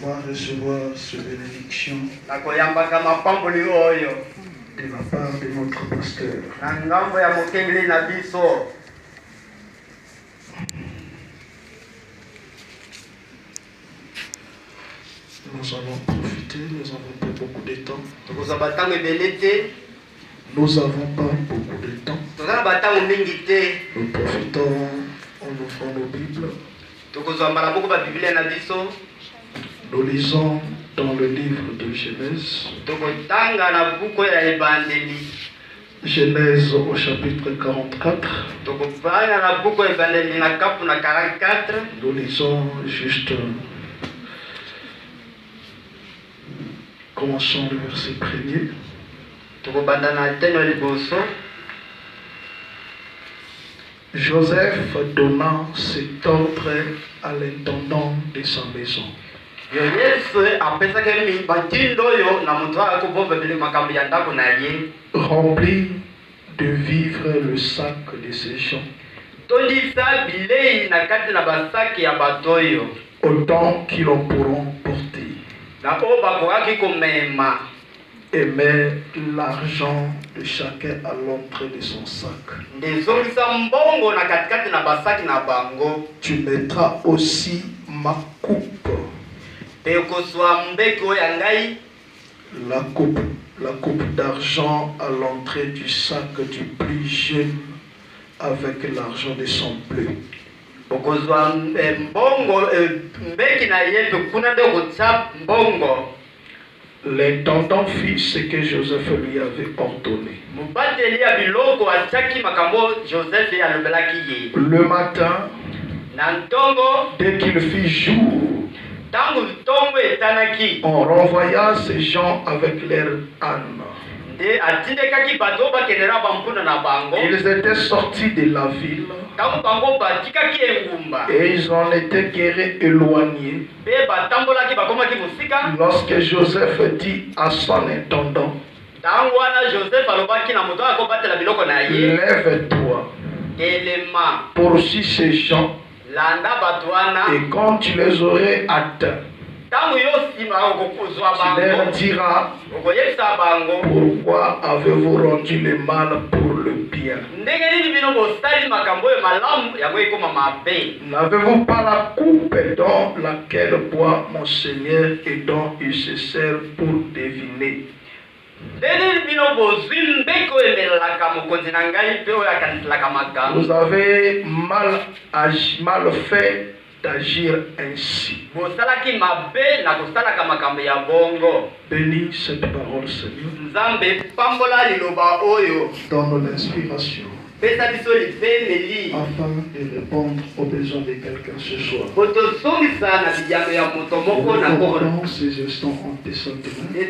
va recevoir cette bénédiction de la part de notre pasteur. Nous allons profiter, nous n'avons pas beaucoup de temps. Nous n'avons pas beaucoup de temps. Nous profitons en ouvrant nos Bibles. Nous lisons dans le livre de Genèse. Genèse au chapitre 44. Nous lisons juste, commençons le verset premier. Joseph donna cet ordre à l'intendant de sa maison. Remplis de vivre le sac de ces gens, autant qu'ils en pourront porter, et mets l'argent de chacun à l'entrée de son sac. Tu mettras aussi ma coupe, la coupe d'argent à l'entrée du sac du plus jeune avec l'argent de son bleu. L'intendant fit ce que Joseph lui avait ordonné. Le matin, dès qu'il fit jour, on renvoya ces gens avec leurs ânes. Ils étaient sortis de la ville et ils en étaient guéris éloignés. Lorsque Joseph dit à son intendant, lève-toi, poursuis ces gens, et quand tu les aurais atteints, tu leur diras, pourquoi avez-vous rendu le mal pour le bien? N'avez-vous pas la coupe dans laquelle boit mon Seigneur et dont il se sert pour deviner? Vous avez mal fait d'agir ainsi. Bénis cette parole, Seigneur. Donne l'inspiration afin de répondre aux besoins de quelqu'un ce soir. Nous ces instants en tes saintes mains.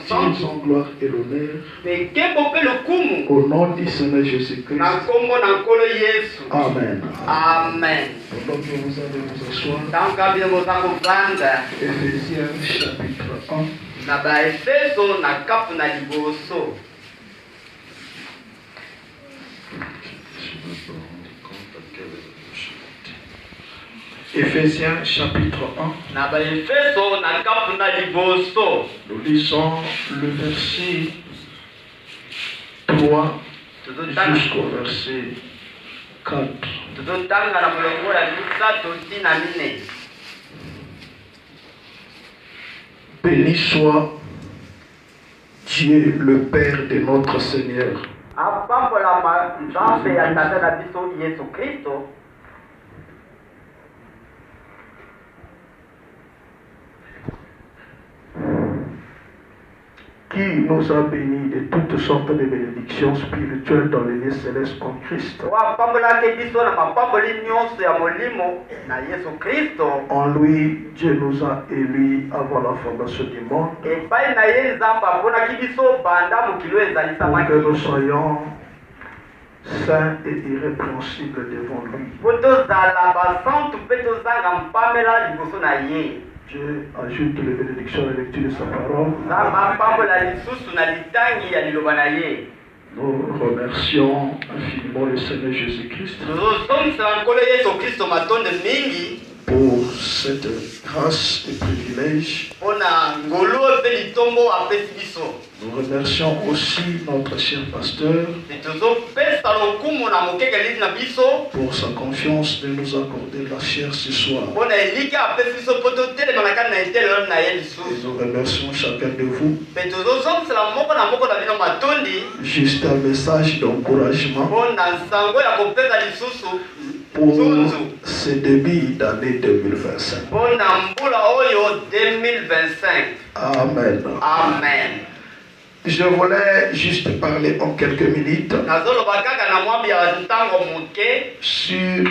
Tiens en gloire et l'honneur. Au nom du Seigneur Jésus-Christ. Amen. Amen. Pendant que vous allez vous asseoir, Éphésiens chapitre 1. Éphésiens chapitre 1. Nous lisons le verset 3 jusqu'au verset 4. Béni soit Dieu le Père de notre Seigneur. Qui nous a bénis de toutes sortes de bénédictions spirituelles dans les lieux célestes en Christ. En lui, Dieu nous a élus avant la fondation du monde pour que nous soyons saints et irrépréhensibles devant lui. Dieu ajoute les bénédictions à la lecture de sa parole. Nous remercions infiniment le Seigneur Jésus-Christ cette grâce et privilège. Nous remercions aussi notre cher pasteur pour sa confiance de nous accorder la chair ce soir. Et nous remercions chacun de vous. Juste un message d'encouragement pour ce début d'année 2025. Amen. Amen. Je voulais juste parler en quelques minutes sur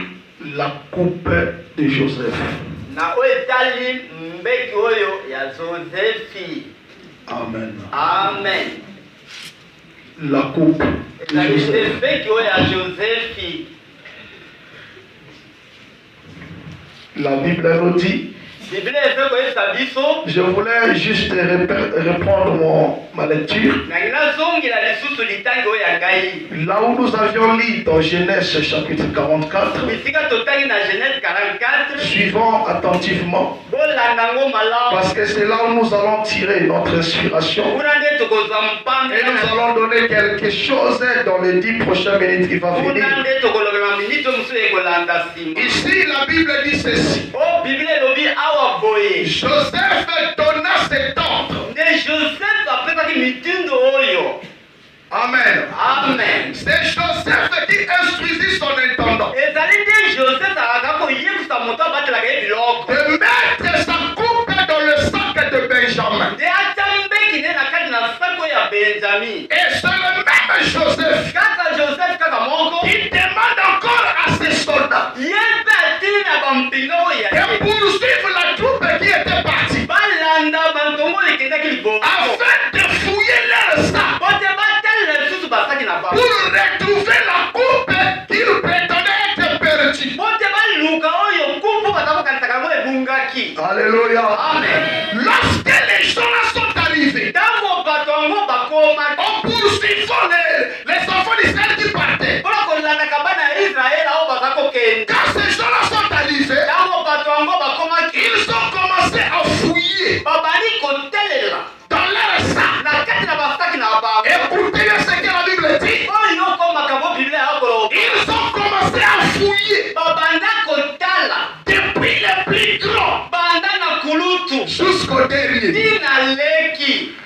la coupe de Joseph. Amen. Amen. La coupe de Joseph. La Bible nous dit. Je voulais juste reprendre ma lecture. Là où nous avions lu dans Genèse chapitre 44, suivons attentivement, parce que c'est là où nous allons tirer notre inspiration et nous allons donner quelque chose dans les 10 prochaines minutes qui va venir. Ici, la Bible dit ceci. Joseph donna cet ordre. Amen. Amen. C'est Joseph qui instruisit son intendant de mettre sa coupe dans le sac de Benjamin. Et c'est le même Joseph qui demande encore à ses soldats de poursuivre la troupe qui était partie afin de fouiller leur sac pour retrouver la coupe qu'ils prétendaient être perdue. Alléluia. Amen. Lorsque les gens sont arrivés, en poursuivant les enfants d'Israël qui partaient, quand ces gens-là sont arrivés, ils ont commencé à fouiller dans leur sac. Écoutez bien ce que la Bible dit. Ils ont commencé à fouiller depuis les plus grands jusqu'au dernier.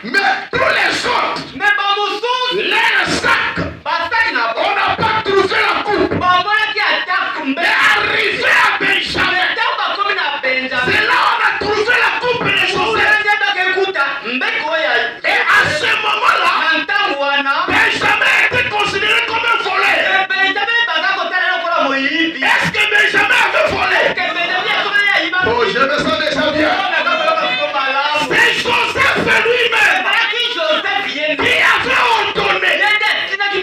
Mais tous les autres, leur sac, on n'a pas trouvé la coupe. Mais arrivé à Benjamin, c'est là on a trouvé la coupe de Joseph. Et à ce moment-là, Benjamin était considéré comme un voleur. Est-ce que Benjamin avait volé? Oh, je me sens déjà bien. C'est Joseph lui-même qui avait ordonné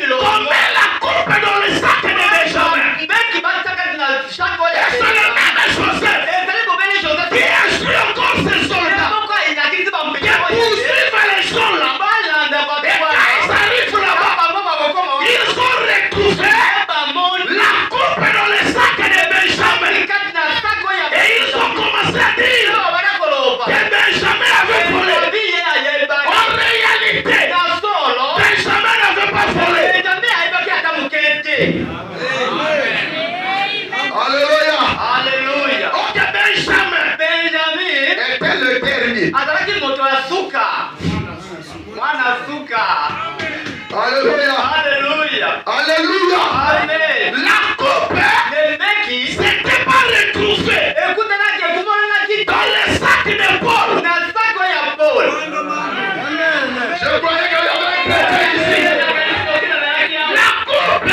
qu'on met la coupe dans le sac de Benjamin. Et c'est le même Joseph qui instruit encore ses soldats de poursuivre les gens là-bas. Et quand ils arrivent là-bas, ils ont retrouvé la coupe dans le sac de Benjamin. Et ils ont commencé à dire que Benjamin avait volé. En réalité, Benjamin n'avait pas volé. Alléluia. Alléluia. Ok, Benjamin était le dernier. Alléluia. Alléluia. Alléluia. Amen. La coupe s'était pas retrouvée dans le sac de Paul. Je croyais qu'il y avait un chrétien ici. La coupe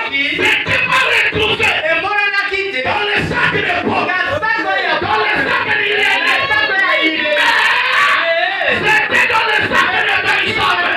s'était pas retrouvée dans le sac de Paul. Dans le sac de Irène. C'était dans le sac de Benjamin.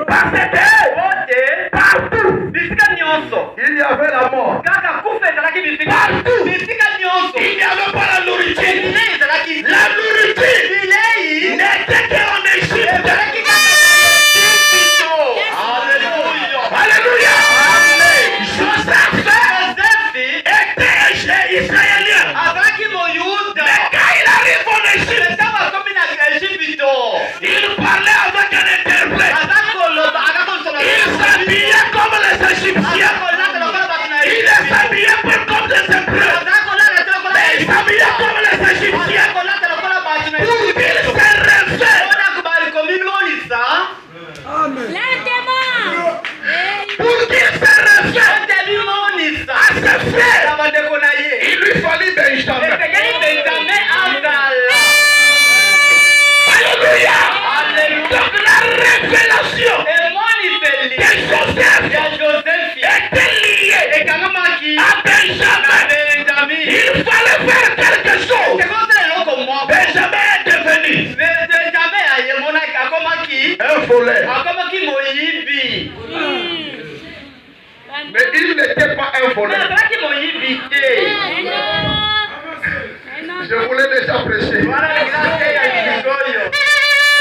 parce que Wote partout bisika nyonso il y avait la mort. kaka kufa ezalaki bisika Partout. bisika nyonso Il n'y avait pas la nourriture. bilei ezalaki La nourriture bilei n'était qu'en Égypte. ezalaki kaka na Egipto. Alléluia. Alléluia. Joseph Josefi était israélien. azalaki moyuda Mais quand il arrive en Égypte, ntango akomi na Egipto il parlait avec un interprète. aza koloba aza kosola Il s'habillait comme les Égyptiens. aza kolata lokola bato na Il ne s'habillait pas comme des Hébreux. aza kolata te lokola Mais il s'habillait comme les aza Égyptiens. kolata lokola bato na Pour qu'il se révèle. mpona komimonisa Pour qu'il se révèle ete bimonisa à ses frères. na bandeko na ye Il lui fallut Benjamin. epekeli benjamin azala. Alléluia. Alléluia. Donc la révélation emoniseli de Joseph ya josefi était liée ekangamaki à na Benjamin. benjamin Il fallait faire quelque chose. ekosala eloko moko Benjamin est devenu benjamin ayemonaki akomaki un volet. akomaki moyibi Mais il n'était pas un me volet. azalaki moyibi te Je voulais déjà prêcher. wana likilase ya likoyo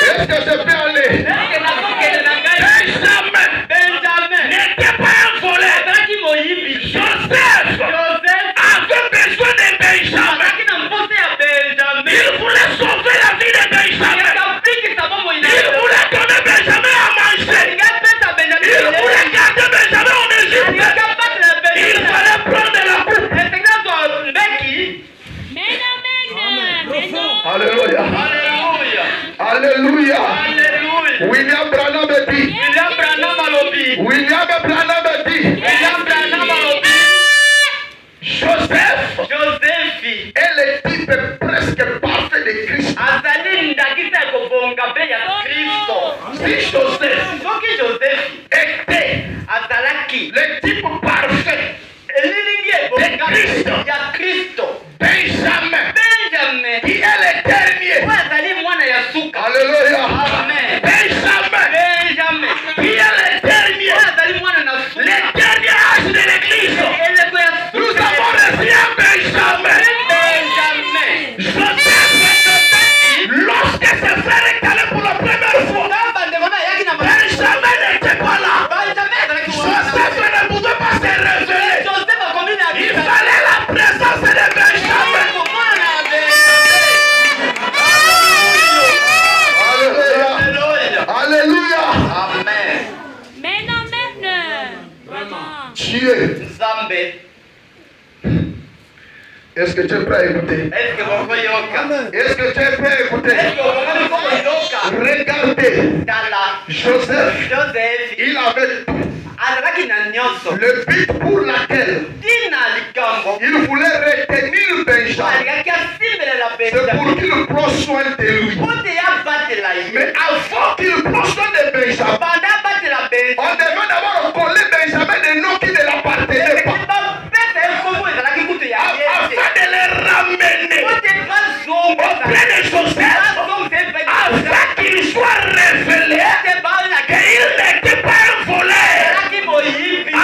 Est-ce que je peux aller? eke nakokende na ngai Benjamin benjamin n'était pas un volet. azalaki moyibi Joseph joseph avait besoin de Benjamin. azalaki na mposa ya benjamin Il voulait sauver la vie de Benjamin. ekaplikisa bomoi na Il voulait donner Benjamin à manger. ingapesa benjamin Il voulait garder Benjamin en Égypte. ingakabatela Il benjamin fallait prendre la coupe. esekazwa mbeki Alléluia. Alléluia. Alléluia. Alléluia. William Branham dit. William Branham alobi. William Branham dit. William Branham alobi. Joseph Josefi est le type presque parfait de Christ. azali ndakisa ya kobonga mpe ya kristo Si Joseph soki josefi était azalaki le type parfait, elilingi ebonga ya kristo Benjamin, benjamin qui est le dernier. oyo azali mwana ya suka Alléluia. amen Benjamin, benjamin qui est le dernier. oyo azali mwana na Le suka dernier âge de l'église. eleko ya Nous avons reçu un Benjamin. benjamin Joseph, lorsque ses frères est allé pour la première fois, na bandeko na ayaki na Benjamin n'était pas là. benjamin azalaki Joseph ne pouvait pas se révéler. joseph akomi na Il fallait la présence de Benjamin. komona na benjamin Alléluia. Alléluia. Alléluia. Amen. Dieu. Nzambe, Est-ce que tu es prêt à écouter? est-ce que bokoyoka? Est-ce que tu es prêt à écouter? Est-ce que bokomi koyoka? Regardez. Tala, Joseph, Joseph, il avait tout. azalaki na nyonso. Le but pour laquelle Tina likambo, il voulait retenir Benjamin, alingaki asimbelela c'est pour benjamin. qu'il prenne soin de lui. Pote yabatela ye. Mais avant qu'il prenne soin de Benjamin, Banda abatela on benjamin. devait d'abord coller Benjamin des noms qui ne l'appartenaient pas, Bapesa ekombo ezalaki kutu ya ye te. afin de les ramener Pote bazongo auprès de Joseph, afin qu'il soit révélé qu'il n'était pas un voleur.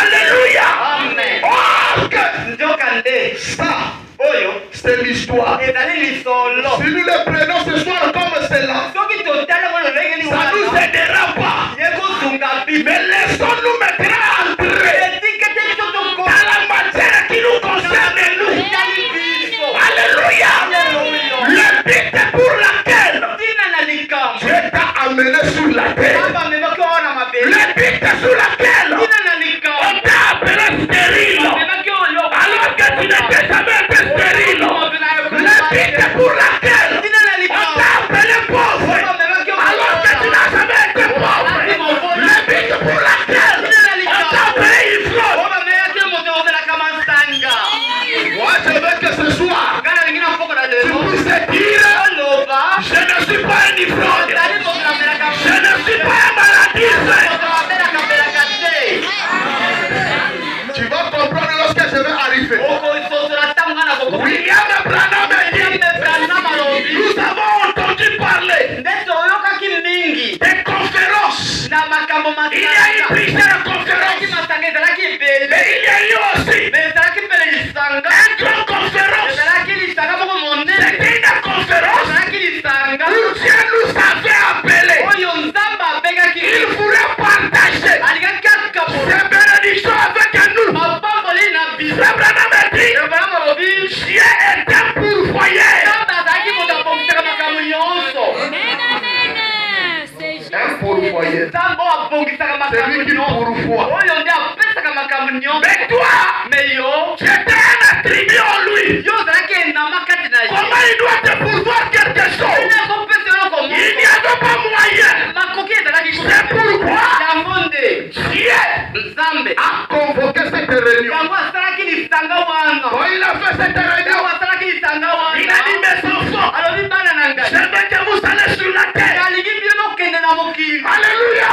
Alléluia. Amen. Or que Nzokande ça, oyo c'est l'histoire. ezali lisolo. Si nous le prenons ce soir comme cela, Soki totala ngo lolenge ni ça ne nous wana. aidera pas. Yekozunga bibi. Mais laissons-nous maintenant entrer Etikete biso toko. dans la matière qui nous concerne nous. Ezali biso. Alléluia. Alléluia. Le but pour laquelle Tina na likambo. Dieu t'a amené sur la terre. Baba memaki wana mabele. Le but sur laquelle Tina na on likambo. t'a appelé stérile. Memaki oyo. Alors que tu n'étais jamais été stérile. Le but pour laquelle Tina na on likambo. t'a appelé pauvre. Baba memaki oyo. Alors que tu n'as jamais été pauvre. Le but pour laquelle on t'a appelé ivrogne. Baba memaki moto ozelaka masanga. Moi je veux que ce soir Ngana lingina mpoka na tu lelo. puisses te dire, Oloba. je ne suis pas un ivrogne. Ezali moto na melaka. Je ne suis pas un maladif. Moto na melaka melaka te. Il y a eu plusieurs conférences. Mais il y a eu aussi un grand conférence. C'était une conférence où Dieu nous avait appelés. Il voulait partager ses bénédictions avec nous. Frère Branham a dit, Dieu est un pourvoyeur. Un pourvoyeur. C'est lui qui pourvoit. Mais toi, tu étais un attribut en lui. Comment il doit te pourvoir quelque chose? Il n'y avait pas moyen. C'est pourquoi Dieu a convoqué cette réunion. Quand il a fait cette réunion, il a dit mes enfants, je veux que vous allez sur la terre. Alléluia.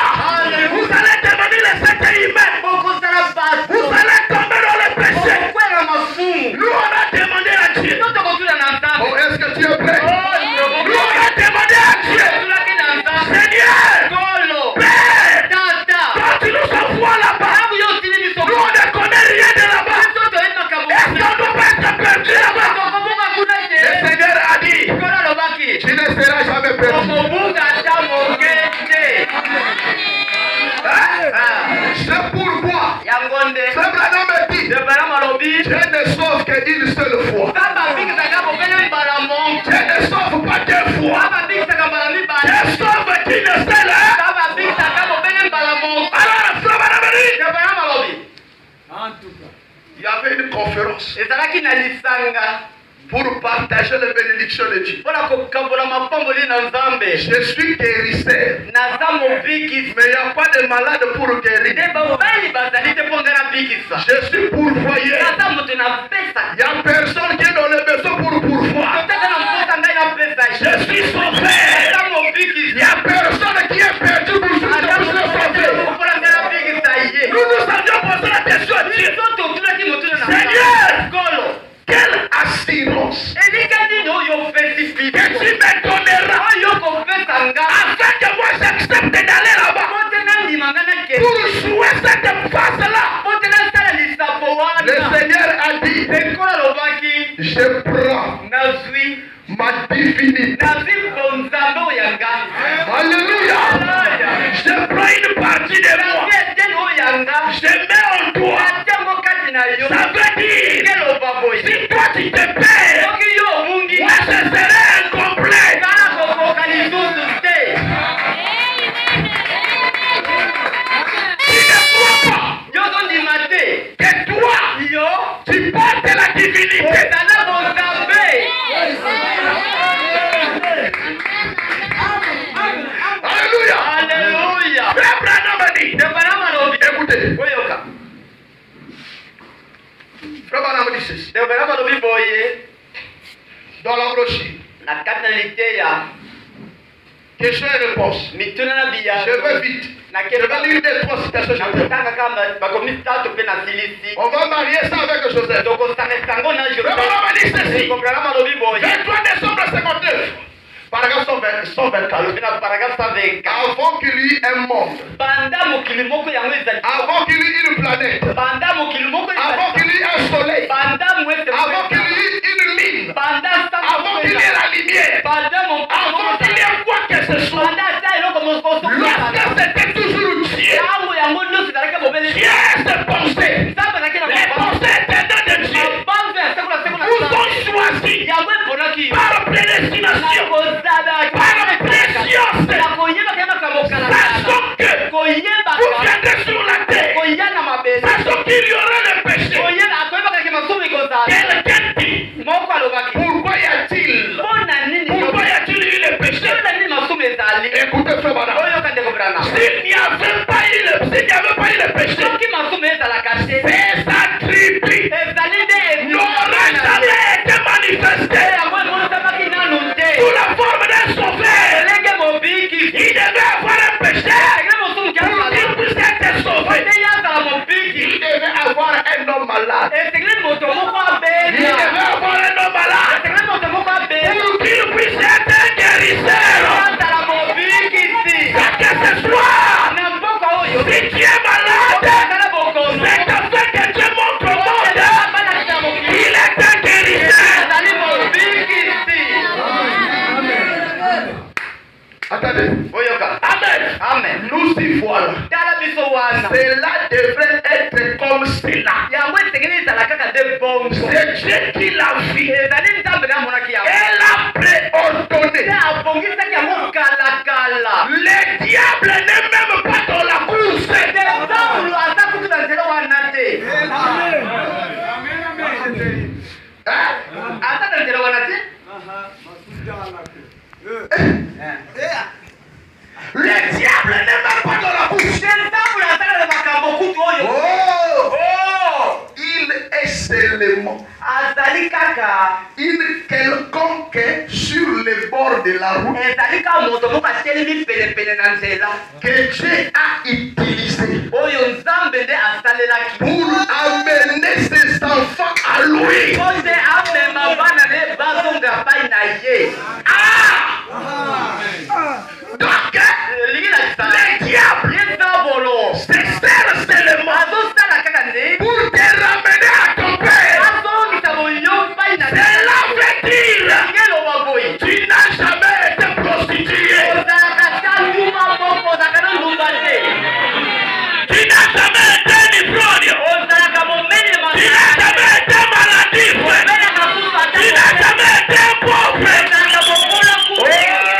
Vous allez devenir les êtres humains. Vous allez tomber dans le péché. Nous on a demandé à Dieu. Oh, est-ce que tu es prêt? Nous on a demandé à Dieu. Seigneur, Père, quand tu nous envoies là-bas, nous on ne connaît rien de là-bas. Est-ce qu'on ne doit pas être perdu là-bas? Le Seigneur a dit, tu ne seras jamais perdu. C'est pourquoi Frère Branham me dit, Dieu ne sauve qu'une seule fois. Dieu ne sauve pas deux fois. Dieu sauve qu'une seule. Alors Frère Branham me dit, il y avait une conférence pour partager les bénédictions de Dieu. Je suis guérisseur. Mais il n'y a pas de malade pour guérir. Je suis pourvoyeur. Il n'y a personne qui est dans le besoin pour pourvoir. Je suis sauveur. Il n'y a personne qui est perdu pour se sauver. Nous nous avions posé la question à Dieu. Seigneur, quelle assurance que tu me donneras afin que moi j'accepte d'aller là-bas pour jouer cette phase-là. Le Seigneur a dit, je prends ma divinité. Alléluia. Je prends une partie de moi. Je mets en toi. Ça veut dire, si toi tu te perds, moi je serai incomplet. Tu ne crois pas que toi, tu portes la divinité. Alléluia. Frère Branham a dit, écoutez, Frère Branham dit ceci. Dans la brochure, question et réponse. Je vais vite. Je vais lire des trois citations. On va marier ça avec Joseph. Frère Branham a dit ceci. 23 décembre 59. Paragraphe 124. Avant qu'il y ait un monde. Avant qu'il y ait une planète. Avant qu'il y ait un soleil. Avant qu'il y ait une ligne. Avant qu'il y ait la lumière. Avant qu'il y ait quoi que ce soit. Lorsque c'était toujours Dieu. Dieu s'est pensé. Les pensées éternelles de Dieu vous ont choisi par prédestination. Par préscience. Sachant que vous viendrez sur la terre. Sachant qu'il y aura le péché. Quelqu'un dit, pourquoi y a-t-il eu le péché? Écoutez Frère Branham, s'il n'y avait pas eu le péché, ces attributs n'auraient jamais été manifestés sous la forme d'un sauveur. Il devait avoir un péché pour qu'il puisse être sauvé. Il devait avoir un homme malade. Il devait avoir un homme malade pour qu'il puisse être un guérisseur. Que ce soit Amen. Nous y voilà. Tala biso wana. Cela devrait être comme cela. Yango esengeli ezala kaka de bongo. C'est Dieu qui l'a vu. Ezali nzambe nde amonaki yango. Elle a préordonné. Nde abongisaki yango kalakala. Le diable n'est même pas dans la course. Nzambe aza kutu na nzela wana te. Aza na nzela wana te. Le diable n'est même pas dans la course. Oh, il est seulement une quelconque sur les bords de la route que Dieu a utilisé pour amener ses enfants à lui. Donc, le diable se sert seulement pour te ramener à ton père. Cela veut dire tu n'as jamais été prostitué. Tu n'as jamais été ivrogne. Tu n'as jamais été maladif. Tu n'as jamais été pauvre. Oh,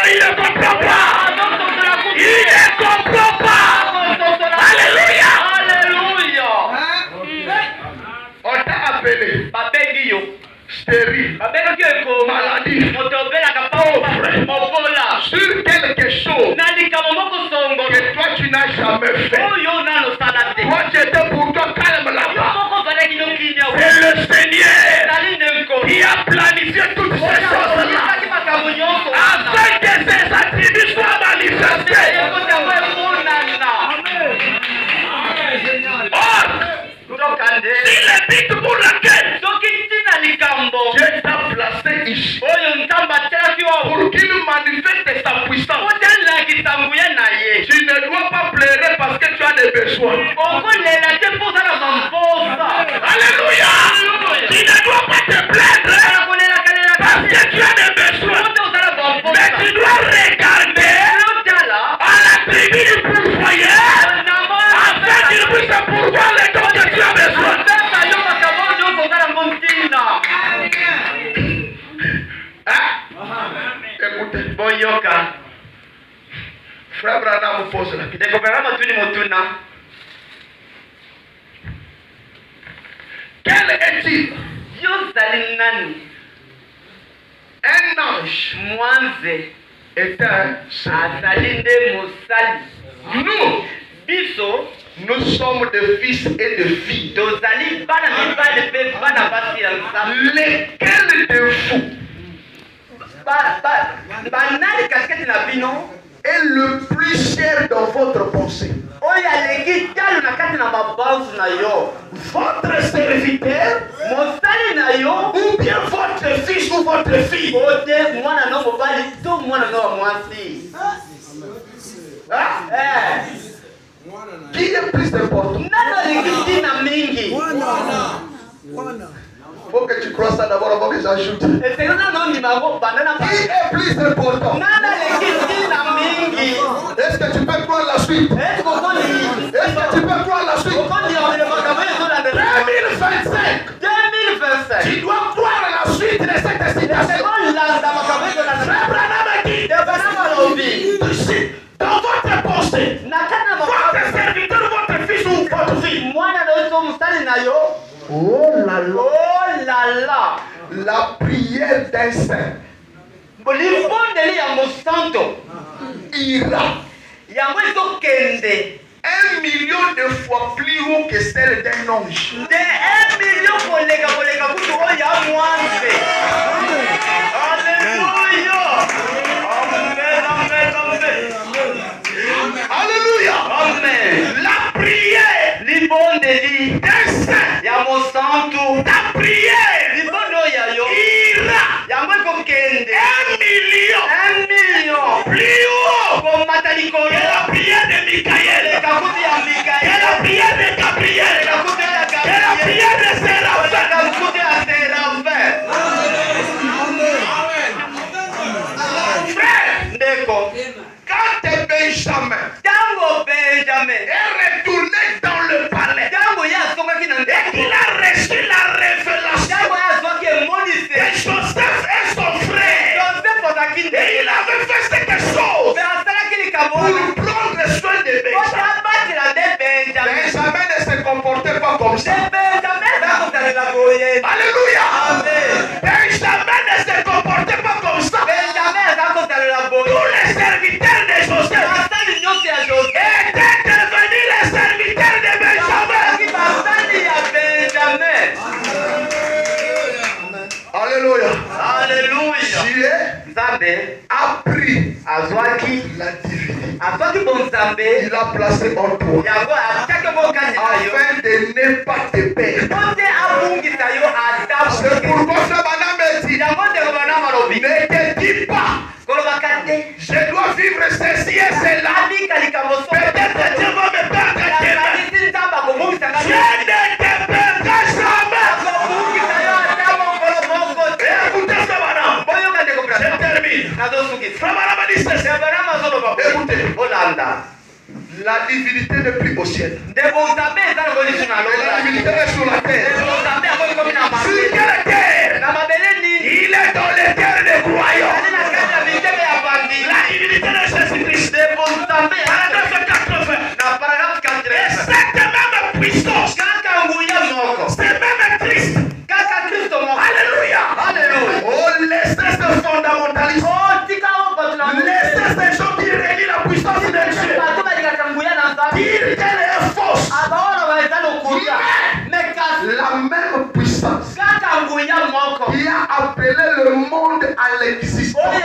il ne comprend pas. Il ne comprend pas. Alléluia. On t'a appelé stérile, maladie, pauvre, sur quelque chose que toi tu n'as jamais fait. Toi tu étais pourtant calme là-bas. C'est le Seigneur qui a planifié toutes ces choses-là afin que ces attributs soient manifestés. Or, si le but pour laquelle Dieu t'a placé ici pour qu'il manifeste sa puissance, tu ne dois pas pleurer parce que tu as des besoins. Alléluia. Tu ne dois pas te plaindre parce que tu as des besoins. Mais tu dois regarder à la tribu du pourvoyeur afin qu'il puisse pourvoir les dons que tu as besoin. Écoutez, Frère Branham me pose la question. Quel est-il? Un ange est un nous sommes des fils et des filles. Lequel de vous est le plus cher dans votre pensée? Votre serviteur ou bien votre fils ou votre fille? Qui est plus important? Faut que tu crois ça d'abord avant que j'ajoute. Qui est plus important? Est-ce que tu peux croire la suite? Est-ce que tu peux croire la suite? 2025. Tu dois croire la suite de cette situation. Dans votre pensée, votre serviteur, votre fils ou votre fille. Oh là là. La prière d'un saint ira 1 million de fois plus haut que celle d'un ange. Alléluia. Amen. La prière d'un saint, ta prière ira 1 million plus haut que la prière de Michael, que la prière de Gabriel, que la prière de Séraphin. Frère, quand Benjamin est retourné dans le palais. Et il a reçu la révélation que Joseph est son frère. Et il avait fait quelque chose pour prendre soin de Benjamin. Benjamin ne se comportait pas comme ça. Alléluia. Benjamin ne se comportait pas comme ça. Tous les serviteurs de Joseph étaient devenus les serviteurs de Benjamin. Alléluia. Dieu a pris la divinité. Il a placé en toi afin de ne pas te perdre. C'est pourquoi ce madame dit, ne te dis pas, je dois vivre ceci et cela. Peut-être Dieu va me perdre demain. Je ne te perdrai jamais. Et écoutez ce madame, je termine. Frère madame dit ceci. Écoutez, la divinité n'est plus au ciel. La divinité est sur la terre. Sur quelle terre? Il est dans les terres des royaumes. La divinité de Jésus-Christ. Et cette même puissance, c'est même Christ. Alléluia. Oh, laissez ce fondamentalisme. Laissez ces gens qui relient la puissance de Dieu. Dire qu'elle est fausse. Mais la même puissance qui a appelé le monde à l'existence se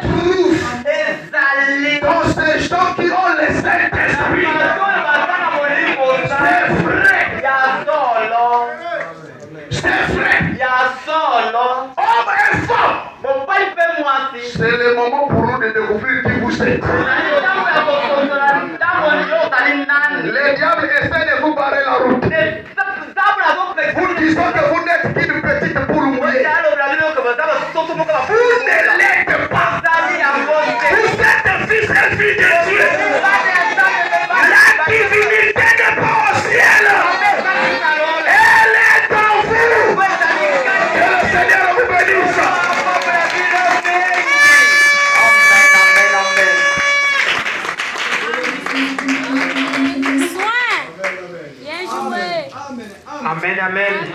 trouve dans ces gens qui ont les Saint-Esprit. C'est vrai. Homme et femme. C'est le moment pour nous de découvrir qui vous êtes. Le diable essaie de vous barrer la route. Vous disant que vous n'êtes qu'une petite poule mouillée. Vous ne l'êtes pas. Vous êtes fils et fille de Dieu.